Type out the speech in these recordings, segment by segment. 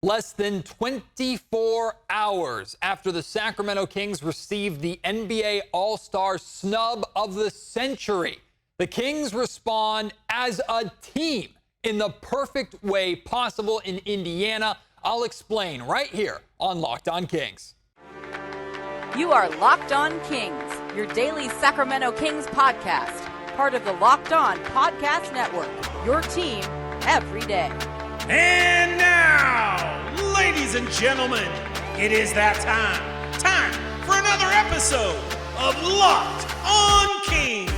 Less than 24 hours after the Sacramento Kings received the NBA All-Star snub of the century, the Kings respond as a team in the perfect way possible in Indiana. I'll explain right here on Locked On Kings. You are Locked On Kings, your daily Sacramento Kings podcast, part of the Locked On Podcast Network, your team every day. And now, ladies and gentlemen, it is that time for another episode of Locked On Kings.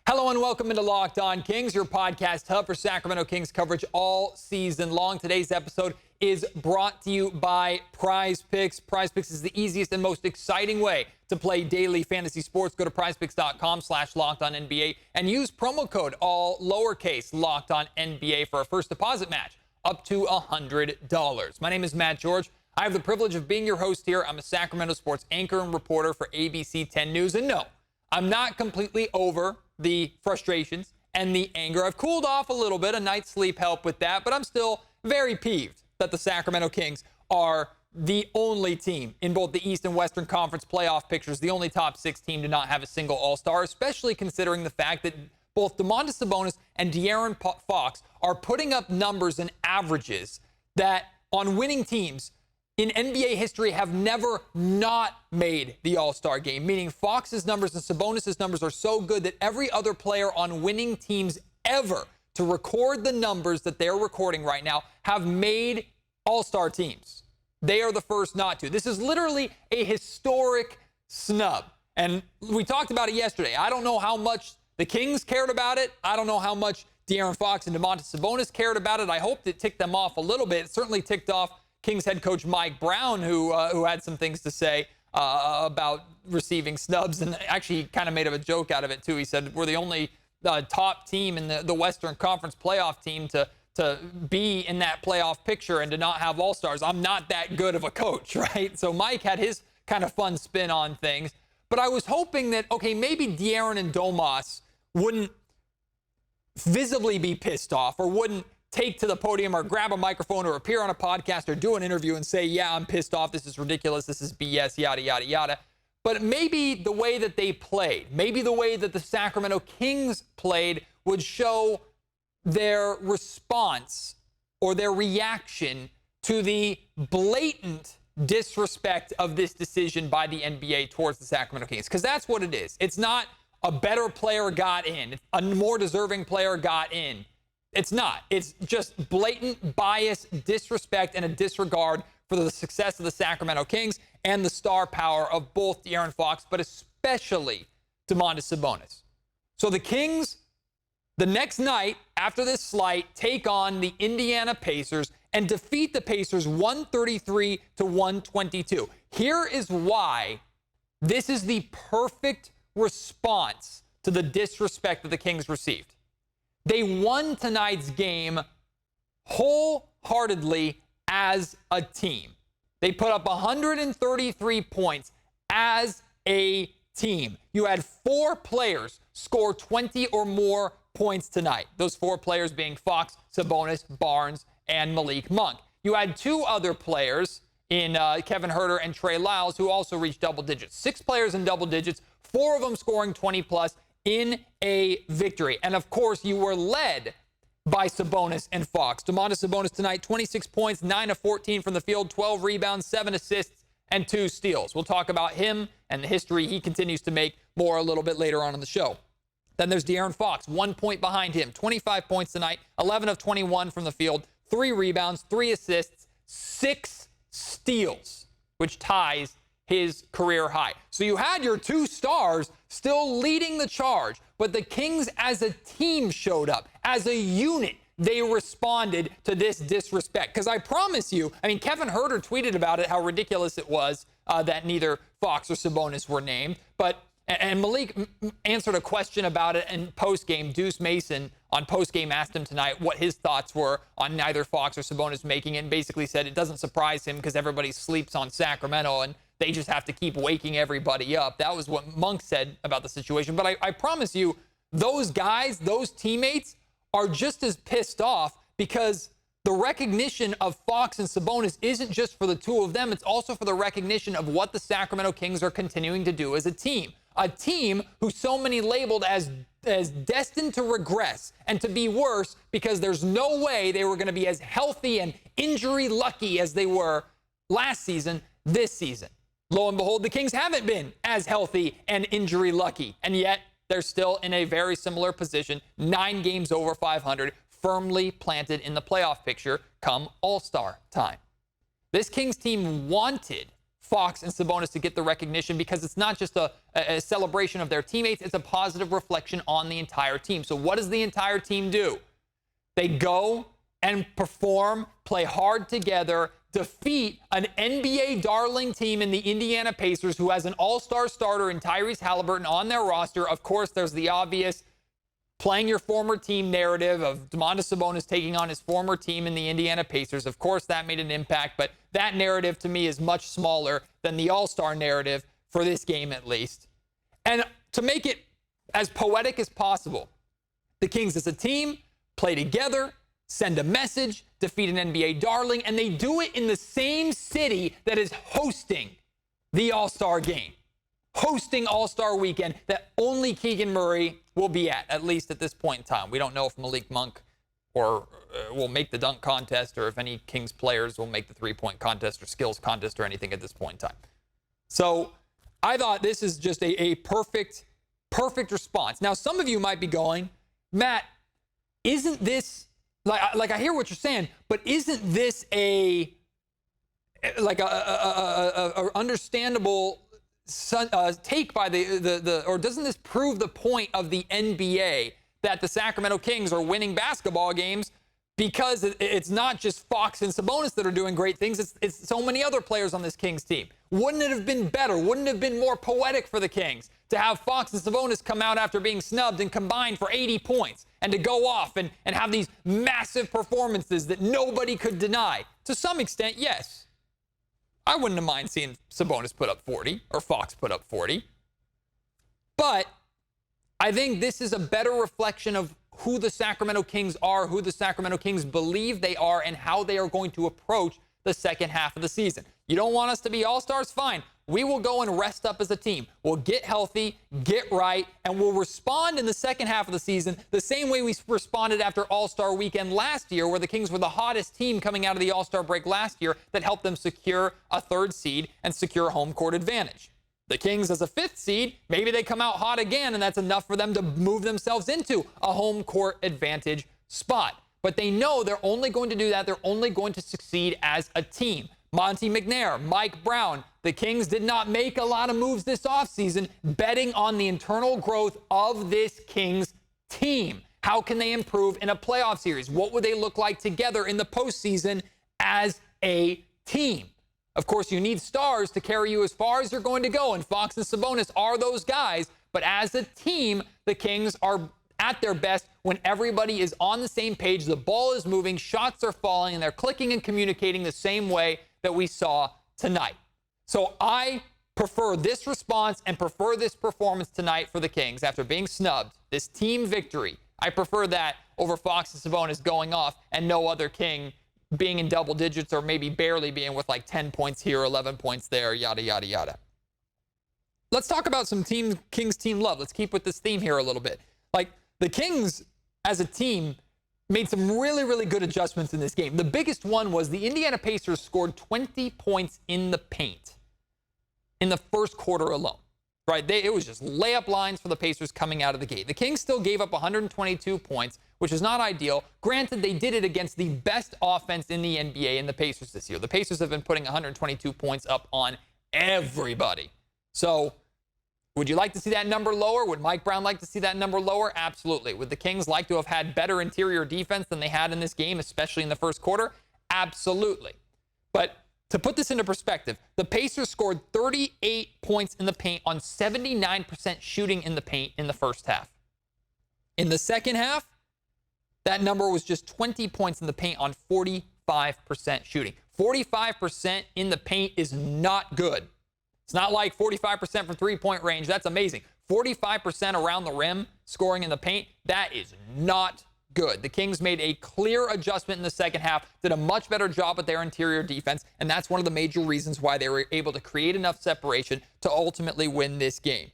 Hello and welcome into Locked On Kings, your podcast hub for Sacramento Kings coverage all season long. Today's episode is brought to you by PrizePicks. PrizePicks is the easiest and most exciting way to play daily fantasy sports. Go to prizepicks.com/LockedOnNBA and use promo code all lowercase LockedOnNBA for a first deposit match up to $100. My name is Matt George. I have the privilege of being your host here. I'm a Sacramento sports anchor and reporter for ABC 10 News. And no, I'm not completely over the frustrations and the anger. I've cooled off a little bit. A night's sleep helped with that, but I'm still very peeved that the Sacramento Kings are the only team in both the East and Western Conference playoff pictures, the only top six team to not have a single All-Star, especially considering the fact that both Domantas Sabonis and De'Aaron Fox are putting up numbers and averages that on winning teams in NBA history have never not made the All-Star game, meaning Fox's numbers and Sabonis' numbers are so good that every other player on winning teams ever to record the numbers that they're recording right now have made All-Star teams. They are the first not to. This is literally a historic snub. And we talked about it yesterday. I don't know how much the Kings cared about it. I don't know how much De'Aaron Fox and Domantas Sabonis cared about it. I hoped it ticked them off a little bit. It certainly ticked off Kings head coach Mike Brown, who had some things to say about receiving snubs. And actually, he kind of made a joke out of it, too. He said, we're the only top team in the Western Conference playoff team to be in that playoff picture and to not have All-Stars. I'm not that good of a coach, right? So Mike had his kind of fun spin on things. But I was hoping that, okay, maybe De'Aaron and Domas wouldn't visibly be pissed off or wouldn't take to the podium or grab a microphone or appear on a podcast or do an interview and say, yeah, I'm pissed off, this is ridiculous, this is BS, yada, yada, yada. But maybe the way that they played, maybe the way that the Sacramento Kings played would show their response or their reaction to the blatant disrespect of this decision by the NBA towards the Sacramento Kings. Because that's what it is. It's not a better player got in, a more deserving player got in. It's not. It's just blatant bias, disrespect, and a disregard for the success of the Sacramento Kings and the star power of both De'Aaron Fox, but especially Domantas Sabonis. So the Kings, the next night after this slight, take on the Indiana Pacers and defeat the Pacers 133-122. Here is why this is the perfect response to the disrespect that the Kings received. They won tonight's game wholeheartedly as a team. They put up 133 points as a team. You had four players score 20 or more points tonight. Those four players being Fox, Sabonis, Barnes, and Malik Monk. You had two other players in Kevin Huerter and Trey Lyles who also reached double digits. Six players in double digits, four of them scoring 20 plus in a victory. And of course, you were led by Sabonis and Fox. Domantas Sabonis tonight, 26 points, 9 of 14 from the field, 12 rebounds, 7 assists, and 2 steals. We'll talk about him and the history he continues to make more a little bit later on in the show. Then there's De'Aaron Fox, 1 point behind him, 25 points tonight, 11 of 21 from the field, 3 rebounds, 3 assists, 6 steals, which ties his career high. So you had your two stars still leading the charge, but the Kings as a team showed up. As a unit, they responded to this disrespect. Because I promise you, I mean, Kevin Huerter tweeted about it, how ridiculous it was that neither Fox or Sabonis were named. And Malik answered a question about it in postgame. Deuce Mason on postgame asked him tonight what his thoughts were on neither Fox or Sabonis making it, and basically said it doesn't surprise him because everybody sleeps on Sacramento and they just have to keep waking everybody up. That was what Monk said about the situation. But I promise you, those guys, those teammates are just as pissed off because the recognition of Fox and Sabonis isn't just for the two of them. It's also for the recognition of what the Sacramento Kings are continuing to do as a team. A team who so many labeled as destined to regress and to be worse because there's no way they were going to be as healthy and injury lucky as they were last season, this season. Lo and behold, the Kings haven't been as healthy and injury lucky, and yet they're still in a very similar position, 9 games over 500, firmly planted in the playoff picture come All-Star time. This Kings team wanted Fox and Sabonis to get the recognition because it's not just a celebration of their teammates, it's a positive reflection on the entire team. So what does the entire team do? They go and perform, play hard together, defeat an NBA darling team in the Indiana Pacers who has an all-star starter in Tyrese Halliburton on their roster. Of course, there's the obvious playing your former team narrative of Domantas Sabonis taking on his former team in the Indiana Pacers. Of course, that made an impact, but that narrative to me is much smaller than the all-star narrative for this game at least. And to make it as poetic as possible, the Kings as a team play together, send a message, defeat an NBA darling, and they do it in the same city that is hosting the All-Star game, hosting All-Star weekend that only Keegan Murray will be at least at this point in time. We don't know if Malik Monk will make the dunk contest or if any Kings players will make the three-point contest or skills contest or anything at this point in time. So I thought this is just a perfect response. Now, some of you might be going, Matt, isn't this, like I hear what you're saying, but isn't this a understandable take by or doesn't this prove the point of the NBA that the Sacramento Kings are winning basketball games because it's not just Fox and Sabonis that are doing great things, it's so many other players on this Kings team. Wouldn't it have been better, wouldn't it have been more poetic for the Kings to have Fox and Sabonis come out after being snubbed and combine for 80 points and to go off and have these massive performances that nobody could deny? To some extent, yes. I wouldn't have mind seeing Sabonis put up 40 or Fox put up 40. But I think this is a better reflection of who the Sacramento Kings are, who the Sacramento Kings believe they are, and how they are going to approach the second half of the season. You don't want us to be all-stars? Fine. We will go and rest up as a team. We'll get healthy, get right, and we'll respond in the second half of the season the same way we responded after All-Star Weekend last year, where the Kings were the hottest team coming out of the All-Star break last year that helped them secure a 3rd seed and secure home court advantage. The Kings as a 5th seed, maybe they come out hot again, and that's enough for them to move themselves into a home court advantage spot. But they know they're only going to do that. They're only going to succeed as a team. Monty McNair, Mike Brown, the Kings did not make a lot of moves this offseason betting on the internal growth of this Kings team. How can they improve in a playoff series? What would they look like together in the postseason as a team? Of course, you need stars to carry you as far as you're going to go, and Fox and Sabonis are those guys. But as a team, the Kings are at their best when everybody is on the same page, the ball is moving, shots are falling, and they're clicking and communicating the same way that we saw tonight. So I prefer this response and prefer this performance tonight for the Kings after being snubbed, this team victory. I prefer that over Fox and Sabonis going off and no other King being in double digits or maybe barely being with like 10 points here, 11 points there, yada, yada, yada. Let's talk about some Kings team love. Let's keep with this theme here a little bit. Like, the Kings as a team made some really, really good adjustments in this game. The biggest one was the Indiana Pacers scored 20 points in the paint in the first quarter alone, right? It was just layup lines for the Pacers coming out of the gate. The Kings still gave up 122 points, which is not ideal. Granted, they did it against the best offense in the NBA in the Pacers this year. The Pacers have been putting 122 points up on everybody. So, would you like to see that number lower? Would Mike Brown like to see that number lower? Absolutely. Would the Kings like to have had better interior defense than they had in this game, especially in the first quarter? Absolutely. But to put this into perspective, the Pacers scored 38 points in the paint on 79% shooting in the paint in the first half. In the second half, that number was just 20 points in the paint on 45% shooting. 45% in the paint is not good. It's not like 45% from three-point range. That's amazing. 45% around the rim, scoring in the paint, that is not good. The Kings made a clear adjustment in the second half, did a much better job with their interior defense, and that's one of the major reasons why they were able to create enough separation to ultimately win this game.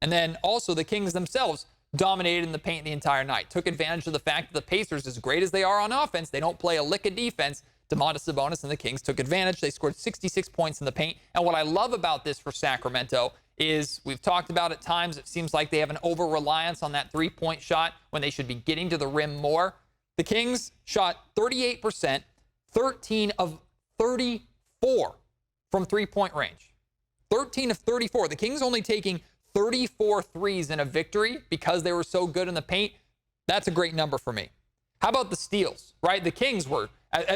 And then also the Kings themselves dominated in the paint the entire night, took advantage of the fact that the Pacers, as great as they are on offense, they don't play a lick of defense. Domantas Sabonis and the Kings took advantage. They scored 66 points in the paint. And what I love about this for Sacramento is we've talked about at times it seems like they have an over-reliance on that three-point shot when they should be getting to the rim more. The Kings shot 38%, 13 of 34 from three-point range. 13 of 34. The Kings only taking 34 threes in a victory because they were so good in the paint. That's a great number for me. How about the steals, right? The Kings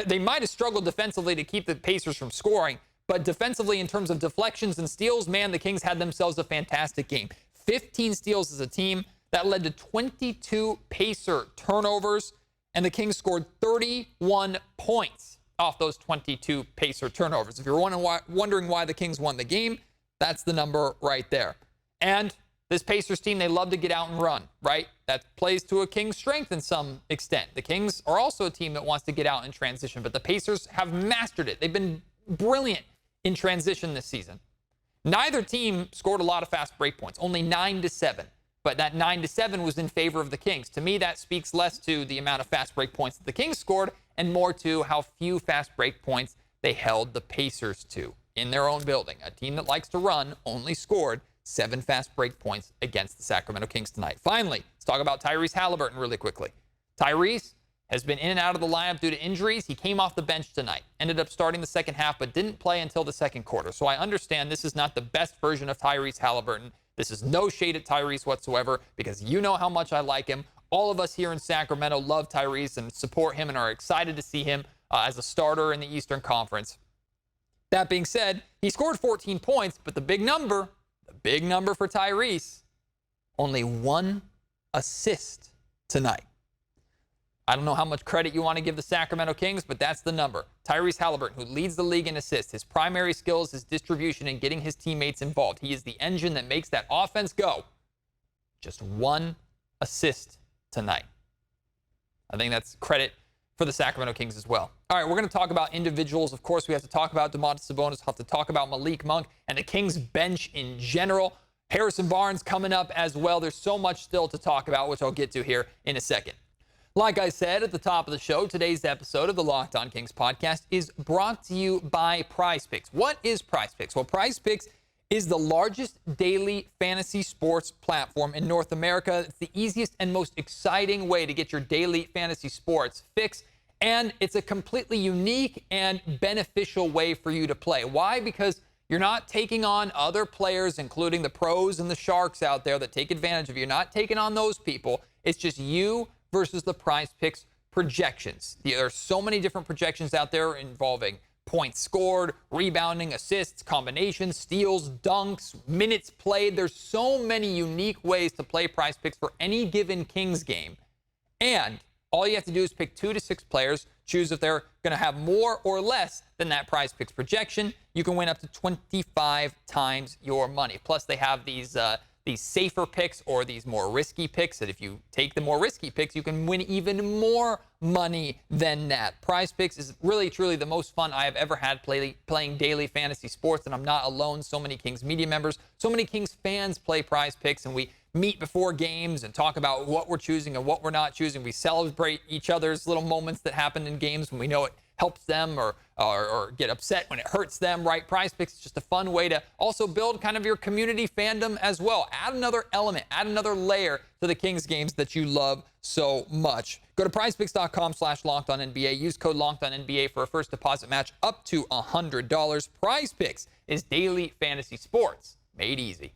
they might have struggled defensively to keep the Pacers from scoring, but defensively in terms of deflections and steals, man, the Kings had themselves a fantastic game. 15 steals as a team. That led to 22 Pacer turnovers, and the Kings scored 31 points off those 22 Pacer turnovers. If you're wondering why the Kings won the game, that's the number right there. And this Pacers team, they love to get out and run, right? That plays to a Kings' strength in some extent. The Kings are also a team that wants to get out and transition, but the Pacers have mastered it. They've been brilliant in transition this season. Neither team scored a lot of fast break points, only 9-7. But that 9-7 was in favor of the Kings. To me, that speaks less to the amount of fast break points that the Kings scored and more to how few fast break points they held the Pacers to in their own building. A team that likes to run only scored 7 fast break points against the Sacramento Kings tonight. Finally, let's talk about Tyrese Halliburton really quickly. Tyrese has been in and out of the lineup due to injuries. He came off the bench tonight, ended up starting the second half, but didn't play until the second quarter. So I understand this is not the best version of Tyrese Halliburton. This is no shade at Tyrese whatsoever because you know how much I like him. All of us here in Sacramento love Tyrese and support him and are excited to see him as a starter in the Eastern Conference. That being said, he scored 14 points, but the big number for Tyrese, only 1 assist tonight. I don't know how much credit you want to give the Sacramento Kings, but that's the number. Tyrese Halliburton, who leads the league in assists. His primary skill is his distribution and getting his teammates involved. He is the engine that makes that offense go. Just 1 assist tonight. I think that's credit for the Sacramento Kings as well. All right, we're going to talk about individuals. Of course, we have to talk about Domantas Sabonis. We'll have to talk about Malik Monk and the Kings bench in general. Harrison Barnes coming up as well. There's so much still to talk about, which I'll get to here in a second. Like I said at the top of the show, today's episode of the Locked On Kings podcast is brought to you by PrizePicks. What is PrizePicks? Well, PrizePicks is the largest daily fantasy sports platform in North America. It's the easiest and most exciting way to get your daily fantasy sports fix, and it's a completely unique and beneficial way for you to play. Why? Because you're not taking on other players, including the pros and the sharks out there that take advantage of you. You're not taking on those people. It's just you versus the PrizePicks projections. There are so many different projections out there involving points scored, rebounding, assists, combinations, steals, dunks, minutes played. There's so many unique ways to play PrizePicks for any given Kings game. And all you have to do is pick 2 to 6 players, choose if they're going to have more or less than that PrizePicks projection. You can win up to 25 times your money. Plus, they have these safer picks or these more risky picks that if you take the more risky picks, you can win even more money than that. PrizePicks is really, truly the most fun I have ever had playing daily fantasy sports, and I'm not alone. So many Kings media members, so many Kings fans play PrizePicks, and we meet before games and talk about what we're choosing and what we're not choosing. We celebrate each other's little moments that happen in games when we know it helps them or get upset when it hurts them, right? PrizePicks is just a fun way to also build kind of your community fandom as well. Add another element, add another layer to the Kings games that you love so much. Go to prizepicks.com/LockedOnNBA. Use code LockedOnNBA for a first deposit match up to $100. PrizePicks is daily fantasy sports made easy.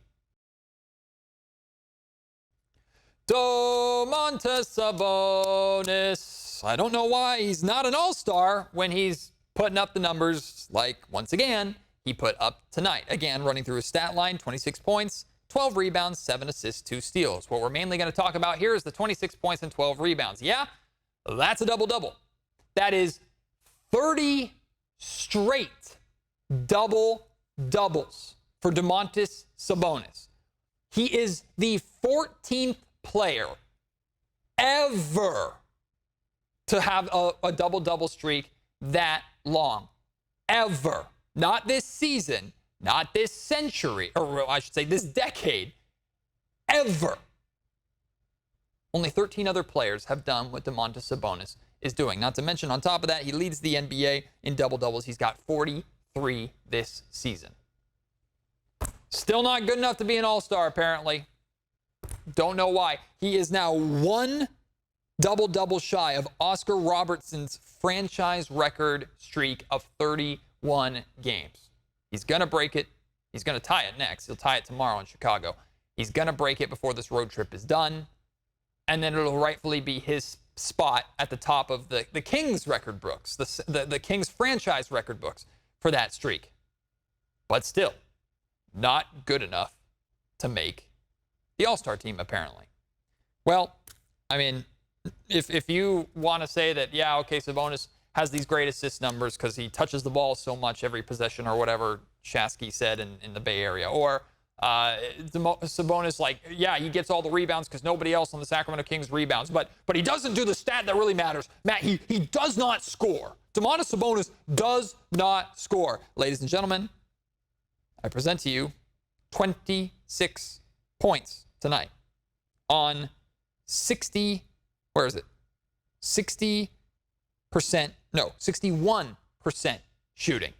Domantas Sabonis. I don't know why he's not an all-star when he's putting up the numbers like, once again, he put up tonight. Again, running through his stat line, 26 points, 12 rebounds, 7 assists, 2 steals. What we're mainly going to talk about here is the 26 points and 12 rebounds. Yeah, that's a double-double. That is 30 straight double-doubles for Domantas Sabonis. He is the 14th player ever to have a double-double streak that long. Ever. Not this season, not this century, or I should say this decade. Ever. Only 13 other players have done what Domantas Sabonis is doing. Not to mention, on top of that, he leads the NBA in double-doubles. He's got 43 this season. Still not good enough to be an all-star, apparently. Don't know why. He is now one double-double shy of Oscar Robertson's franchise record streak of 31 games. He's going to break it. He's going to tie it next. He'll tie it tomorrow in Chicago. He's going to break it before this road trip is done. And then it'll rightfully be his spot at the top of the Kings record books, the Kings franchise record books for that streak. But still, not good enough to make the All-Star team, apparently. Well, I mean, if you want to say that, yeah, okay, Sabonis has these great assist numbers because he touches the ball so much every possession or whatever Shasky said in the Bay Area, or Sabonis, like, yeah, he gets all the rebounds because nobody else on the Sacramento Kings rebounds, but he doesn't do the stat that really matters. Matt, he does not score. Domantas Sabonis does not score. Ladies and gentlemen, I present to you 26 points tonight on 61% shooting.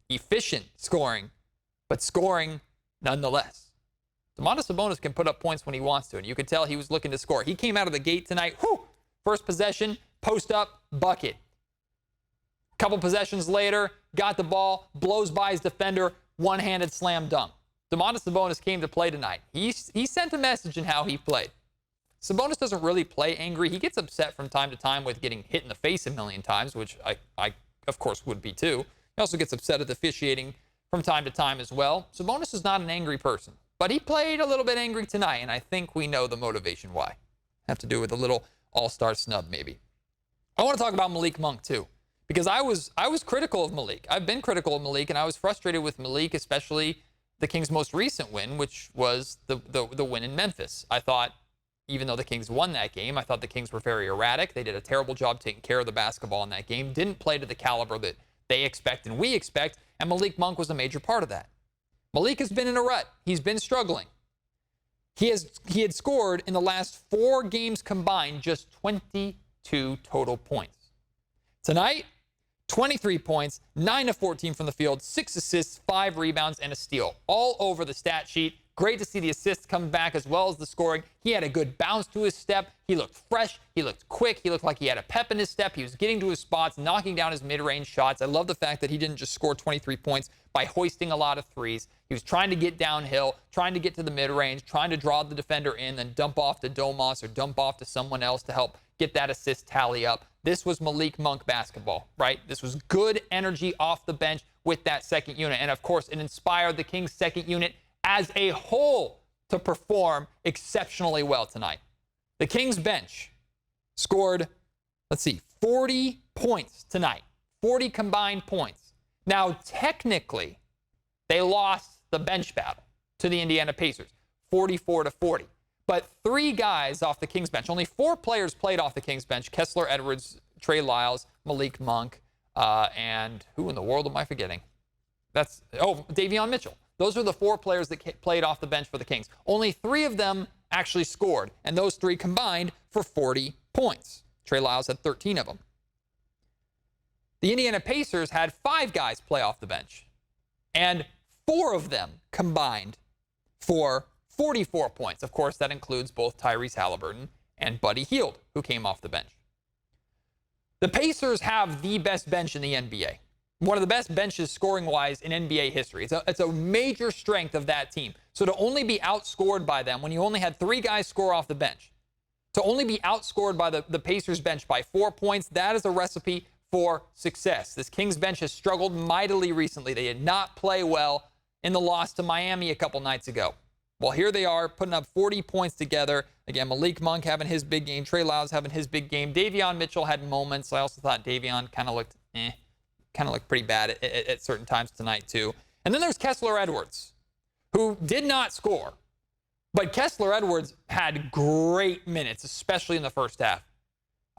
Efficient scoring, but scoring nonetheless. Domantas Sabonis can put up points when he wants to, and you can tell he was looking to score. He came out of the gate tonight, first possession, post up, bucket. Couple possessions later, got the ball, blows by his defender, one-handed slam dunk. Domantas Sabonis came to play tonight. He sent a message in how he played. Sabonis doesn't really play angry. He gets upset from time to time with getting hit in the face a million times, which I of course, would be too. He also gets upset at the officiating from time to time as well. Sabonis is not an angry person, but he played a little bit angry tonight, and I think we know the motivation why. Have to do with a little all-star snub, maybe. I want to talk about Malik Monk, too, because I was critical of Malik. I've been critical of Malik, and I was frustrated with Malik, especially the Kings' most recent win, which was the win in Memphis. I thought, even though the Kings won that game, I thought the Kings were very erratic. They did a terrible job taking care of the basketball in that game, didn't play to the caliber that they expect and we expect, and Malik Monk was a major part of that. Malik has been in a rut. He's been struggling. He had scored in the last 4 games combined just 22 total points. Tonight, 23 points, 9 of 14 from the field, 6 assists, 5 rebounds, and a steal. All over the stat sheet. Great to see the assists come back as well as the scoring. He had a good bounce to his step. He looked fresh. He looked quick. He looked like he had a pep in his step. He was getting to his spots, knocking down his mid-range shots. I love the fact that he didn't just score 23 points by hoisting a lot of threes. He was trying to get downhill, trying to get to the mid-range, trying to draw the defender in, then dump off to Domas or dump off to someone else to help get that assist tally up. This was Malik Monk basketball, right? This was good energy off the bench with that second unit. And, of course, it inspired the Kings' second unit as a whole to perform exceptionally well tonight. The Kings bench scored, 40 points tonight. 40 combined points. Now, technically, they lost the bench battle to the Indiana Pacers, 44-40. But 3 guys off the Kings bench, only 4 players played off the Kings bench: Kessler Edwards, Trey Lyles, Malik Monk, and who in the world am I forgetting? Davion Mitchell. Those are the 4 players that played off the bench for the Kings. Only 3 of them actually scored, and those 3 combined for 40 points. Trey Lyles had 13 of them. The Indiana Pacers had 5 guys play off the bench, and 4 of them combined for 44 points. Of course, that includes both Tyrese Halliburton and Buddy Hield, who came off the bench. The Pacers have the best bench in the NBA. One of the best benches scoring-wise in NBA history. It's a major strength of that team. So to only be outscored by them when you only had 3 guys score off the bench, to only be outscored by the Pacers bench by 4 points, that is a recipe for success. This Kings bench has struggled mightily recently. They did not play well in the loss to Miami a couple nights ago. Well, here they are putting up 40 points together. Again, Malik Monk having his big game. Trey Lyles having his big game. Davion Mitchell had moments. I also thought Davion kind of looked pretty bad at certain times tonight, too. And then there's Kessler Edwards, who did not score. But Kessler Edwards had great minutes, especially in the first half.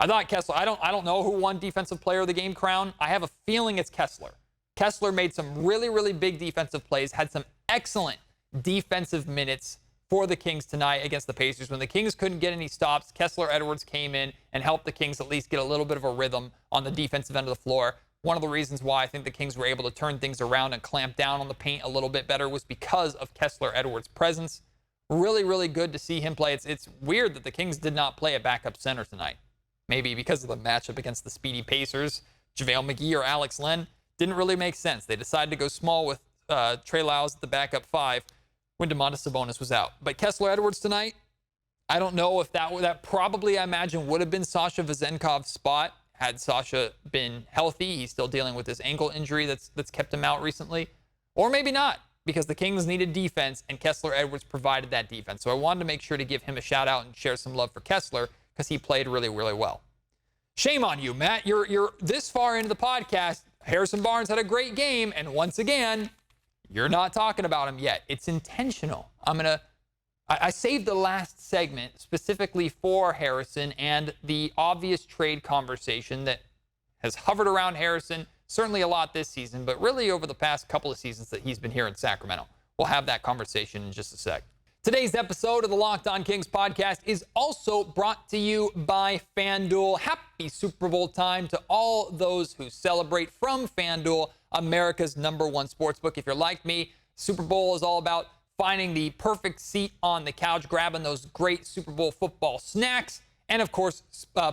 I thought Kessler, I don't know who won Defensive Player of the Game crown. I have a feeling it's Kessler. Kessler made some really, really big defensive plays, had some excellent defensive minutes for the Kings tonight against the Pacers. When the Kings couldn't get any stops, Kessler Edwards came in and helped the Kings at least get a little bit of a rhythm on the defensive end of the floor. One of the reasons why I think the Kings were able to turn things around and clamp down on the paint a little bit better was because of Kessler Edwards' presence. Really, really good to see him play. It's weird that the Kings did not play a backup center tonight. Maybe because of the matchup against the speedy Pacers, JaVale McGee or Alex Len. Didn't really make sense. They decided to go small with Trey Lyles at the backup 5 when Domantas Sabonis was out. But Kessler Edwards tonight, I don't know if that probably, I imagine, would have been Sasha Vezenkov's spot had Sasha been healthy. He's still dealing with this ankle injury that's kept him out recently. Or maybe not, because the Kings needed defense, and Kessler Edwards provided that defense. So I wanted to make sure to give him a shout-out and share some love for Kessler because he played really, really well. Shame on you, Matt. You're this far into the podcast. Harrison Barnes had a great game, and once again, you're not talking about him yet. It's intentional. I saved the last segment specifically for Harrison and the obvious trade conversation that has hovered around Harrison, certainly a lot this season, but really over the past couple of seasons that he's been here in Sacramento. We'll have that conversation in just a sec. Today's episode of the Locked On Kings podcast is also brought to you by FanDuel. Happy Super Bowl time to all those who celebrate from FanDuel, America's #1 sportsbook. If you're like me, Super Bowl is all about finding the perfect seat on the couch, grabbing those great Super Bowl football snacks, and of course,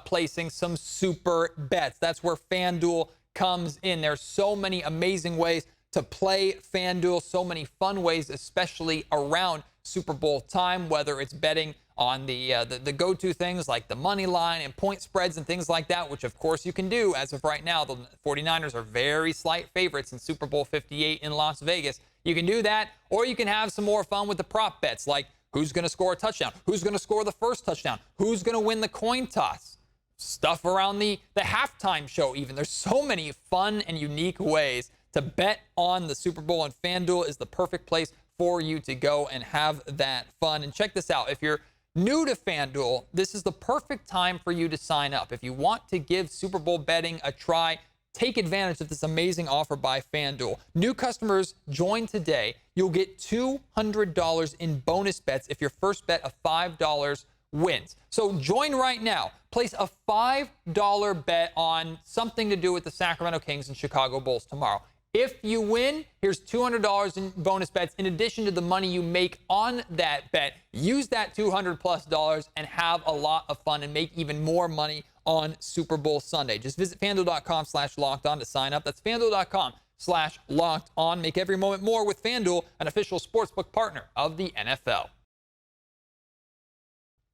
placing some super bets. That's where FanDuel comes in. There's so many amazing ways to play FanDuel, so many fun ways, especially around Super Bowl time, whether it's betting on the go-to things like the money line and point spreads and things like that, which of course you can do. As of right now, the 49ers are very slight favorites in Super Bowl 58 in Las Vegas. You can do that, or you can have some more fun with the prop bets, like who's going to score a touchdown, who's going to score the first touchdown, who's going to win the coin toss, stuff around the halftime show even. There's so many fun and unique ways to bet on the Super Bowl, and FanDuel is the perfect place for you to go and have that fun. And check this out. If you're new to FanDuel, this is the perfect time for you to sign up. If you want to give Super Bowl betting a try, take advantage of this amazing offer by FanDuel. New customers join today. You'll get $200 in bonus bets if your first bet of $5 wins. So join right now. Place a $5 bet on something to do with the Sacramento Kings and Chicago Bulls tomorrow. If you win, here's $200 in bonus bets in addition to the money you make on that bet. Use that $200+ and have a lot of fun and make even more money on Super Bowl Sunday. Just visit FanDuel.com/lockedon to sign up. That's FanDuel.com/lockedon. Make every moment more with FanDuel, an official sportsbook partner of the NFL.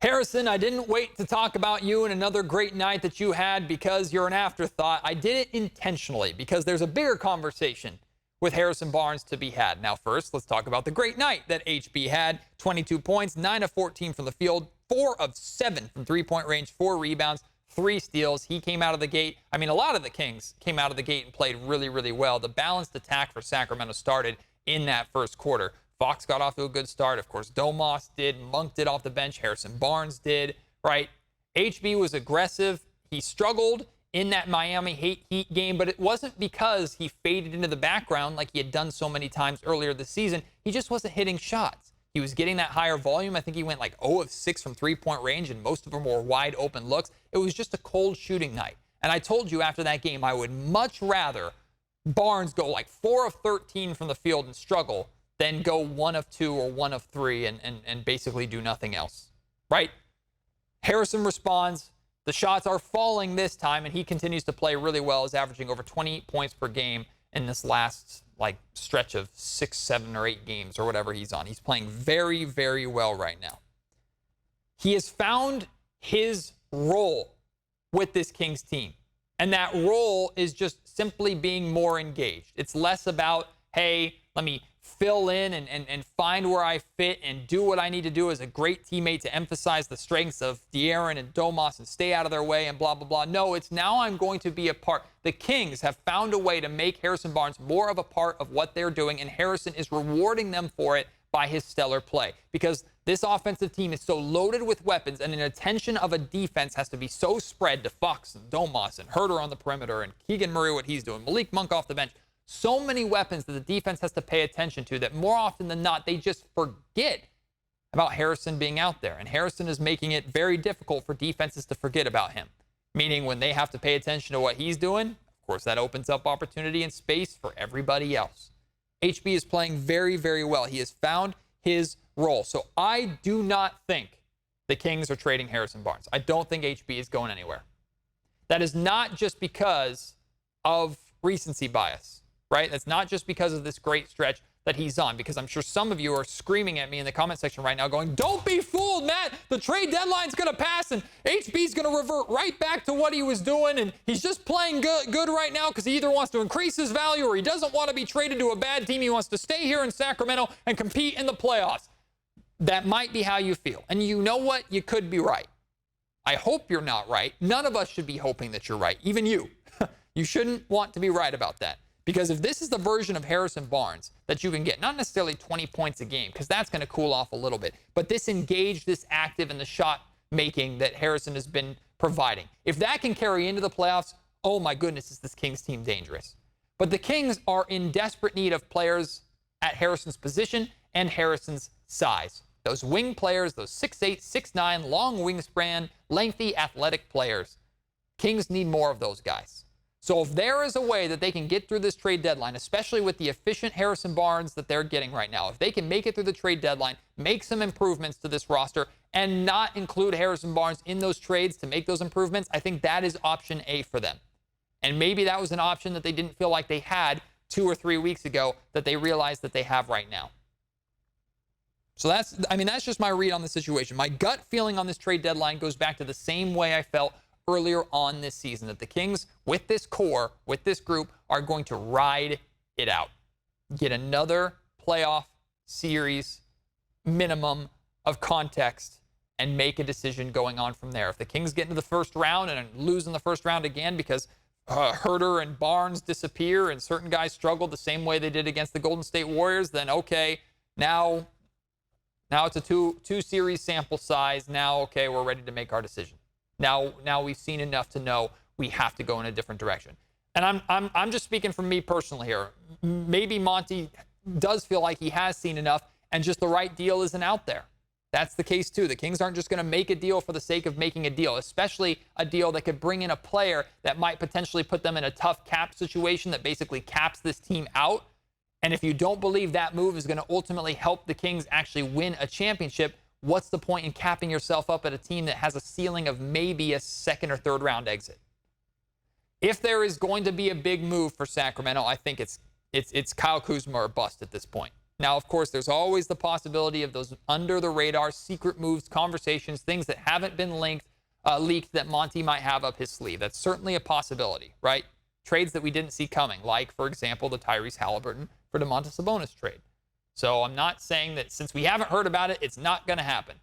Harrison, I didn't wait to talk about you and another great night that you had because you're an afterthought. I did it intentionally because there's a bigger conversation with Harrison Barnes to be had. Now, first, let's talk about the great night that HB had. 22 points, 9 of 14 from the field, 4 of 7 from three-point range, 4 rebounds, 3 steals. He came out of the gate. I mean, a lot of the Kings came out of the gate and played really, really well. The balanced attack for Sacramento started in that first quarter. Fox got off to a good start. Of course, Domas did. Monk did off the bench. Harrison Barnes did, right? HB was aggressive. He struggled in that Miami Heat game, but it wasn't because he faded into the background like he had done so many times earlier this season. He just wasn't hitting shots. He was getting that higher volume. I think he went like 0 of 6 from three-point range, and most of them were wide open looks. It was just a cold shooting night. And I told you after that game, I would much rather Barnes go like 4 of 13 from the field and struggle than go 1 of 2 or 1 of 3 and basically do nothing else, right? Harrison responds. The shots are falling this time, and he continues to play really well. He's averaging over 20 points per game in this last stretch of 6, 7, or 8 games or whatever he's on. He's playing very, very well right now. He has found his role with this Kings team, and that role is just simply being more engaged. It's less about, hey, let me fill in and find where I fit and do what I need to do as a great teammate to emphasize the strengths of De'Aaron and Domas and stay out of their way and blah, blah, blah. No, it's now I'm going to be a part. The Kings have found a way to make Harrison Barnes more of a part of what they're doing, and Harrison is rewarding them for it by his stellar play. Because This offensive team is so loaded with weapons, and an attention of a defense has to be so spread to Fox and Domas and Herter on the perimeter and Keegan Murray, what he's doing, Malik Monk off the bench. So many weapons that the defense has to pay attention to that more often than not, they just forget about Harrison being out there. And Harrison is making it very difficult for defenses to forget about him. Meaning when they have to pay attention to what he's doing, of course, that opens up opportunity and space for everybody else. HB is playing very, very well. He has found his role. So I do not think the Kings are trading Harrison Barnes. I don't think HB is going anywhere. That is not just because of recency bias, right? That's not just because of this great stretch that he's on, because I'm sure some of you are screaming at me in the comment section right now going, don't be fooled, Matt. The trade deadline's going to pass and HB's going to revert right back to what he was doing, and he's just playing good right now because he either wants to increase his value or he doesn't want to be traded to a bad team. He wants to stay here in Sacramento and compete in the playoffs. That might be how you feel. And you know what? You could be right. I hope you're not right. None of us should be hoping that you're right. Even you. You shouldn't want to be right about that. Because if this is the version of Harrison Barnes that you can get, not necessarily 20 points a game, because that's going to cool off a little bit, but this engaged, this active, and the shot making that Harrison has been providing, if that can carry into the playoffs, oh my goodness, is this Kings team dangerous. But the Kings are in desperate need of players at Harrison's position and Harrison's size. Those wing players, those 6'8", 6'9", long wingspan, lengthy, athletic players. Kings need more of those guys. So if there is a way that they can get through this trade deadline, especially with the efficient Harrison Barnes that they're getting right now, if they can make it through the trade deadline, make some improvements to this roster, and not include Harrison Barnes in those trades to make those improvements, I think that is option A for them. And maybe that was an option that they didn't feel like they had 2 or 3 weeks ago that they realized that they have right now. So that's just my read on the situation. My gut feeling on this trade deadline goes back to the same way I felt earlier on this season, that the Kings, with this core, with this group, are going to ride it out. Get another playoff series minimum of context and make a decision going on from there. If the Kings get into the first round and lose in the first round again because Herter and Barnes disappear and certain guys struggle the same way they did against the Golden State Warriors, then okay, now it's a two series sample size. Now, okay, we're ready to make our decision. Now we've seen enough to know we have to go in a different direction. And I'm just speaking from me personally here. Maybe Monty does feel like he has seen enough and just the right deal isn't out there. That's the case too. The Kings aren't just going to make a deal for the sake of making a deal, especially a deal that could bring in a player that might potentially put them in a tough cap situation that basically caps this team out. And if you don't believe that move is going to ultimately help the Kings actually win a championship, what's the point in capping yourself up at a team that has a ceiling of maybe a second or third round exit? If there is going to be a big move for Sacramento, I think it's Kyle Kuzma or bust at this point. Now, of course, there's always the possibility of those under the radar secret moves, conversations, things that haven't been leaked that Monty might have up his sleeve. That's certainly a possibility, right? Trades that we didn't see coming, like, for example, the Tyrese Halliburton for Domantas Sabonis trade. So I'm not saying that since we haven't heard about it, it's not going to happen.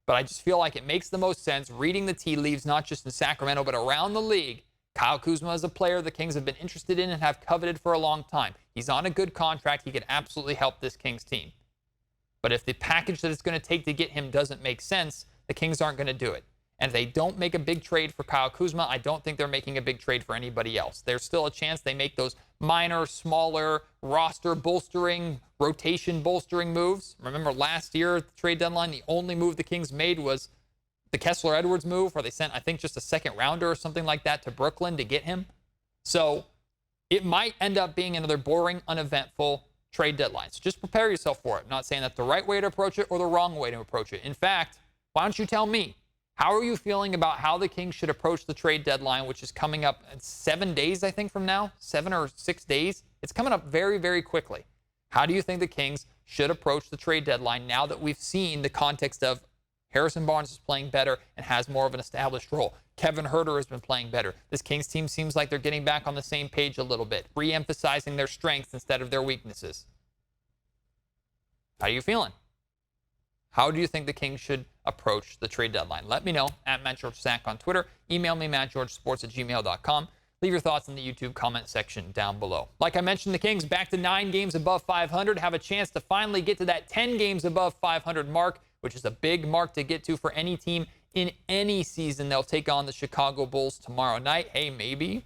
But I just feel like it makes the most sense reading the tea leaves, not just in Sacramento, but around the league. Kyle Kuzma is a player the Kings have been interested in and have coveted for a long time. He's on a good contract. He can absolutely help this Kings team. But if the package that it's going to take to get him doesn't make sense, the Kings aren't going to do it. And if they don't make a big trade for Kyle Kuzma, I don't think they're making a big trade for anybody else. There's still a chance they make those minor, smaller, roster bolstering, rotation bolstering moves. Remember last year at the trade deadline, the only move the Kings made was the Kessler Edwards move, where they sent, I think, just a second rounder or something like that to Brooklyn to get him. So it might end up being another boring, uneventful trade deadline. So just prepare yourself for it. I'm not saying that's the right way to approach it or the wrong way to approach it. In fact, why don't you tell me? How are you feeling about how the Kings should approach the trade deadline, which is coming up in 7 days, I think, from now? 7 or 6 days. It's coming up very, very quickly. How do you think the Kings should approach the trade deadline now that we've seen the context of Harrison Barnes is playing better and has more of an established role? Kevin Herter has been playing better. This Kings team seems like they're getting back on the same page a little bit, re-emphasizing their strengths instead of their weaknesses. How are you feeling? How do you think the Kings should approach the trade deadline? Let me know at MattGeorgeSack on Twitter. Email me, mattgeorgesports@gmail.com. Leave your thoughts in the YouTube comment section down below. Like I mentioned, the Kings back to 9 games above 500, have a chance to finally get to that 10 games above 500 mark which is a big mark to get to for any team in any season. They'll take on the Chicago Bulls tomorrow night. Hey, maybe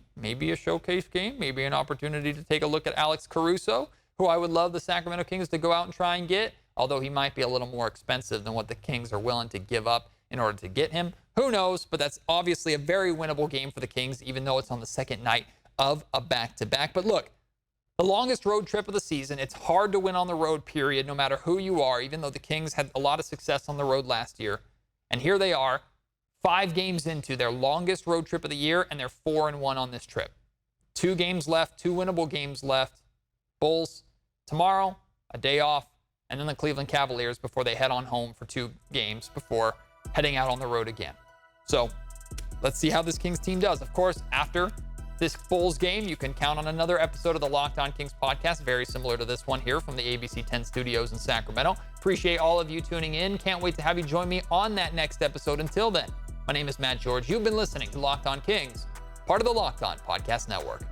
a showcase game, maybe an opportunity to take a look at Alex Caruso, who I would love the Sacramento Kings to go out and try and get, although he might be a little more expensive than what the Kings are willing to give up in order to get him. Who knows? But that's obviously a very winnable game for the Kings, even though it's on the second night of a back-to-back. But look, the longest road trip of the season, it's hard to win on the road, period, no matter who you are, even though the Kings had a lot of success on the road last year. And here they are, 5 games into their longest road trip of the year, and they're 4-1 on this trip. 2 games left, 2 winnable games left. Bulls tomorrow, a day off, and then the Cleveland Cavaliers before they head on home for 2 games before heading out on the road again. So let's see how this Kings team does. Of course, after this Bulls game, you can count on another episode of the Locked On Kings podcast, very similar to this one here from the ABC 10 studios in Sacramento. Appreciate all of you tuning in. Can't wait to have you join me on that next episode. Until then, my name is Matt George. You've been listening to Locked On Kings, part of the Locked On Podcast Network.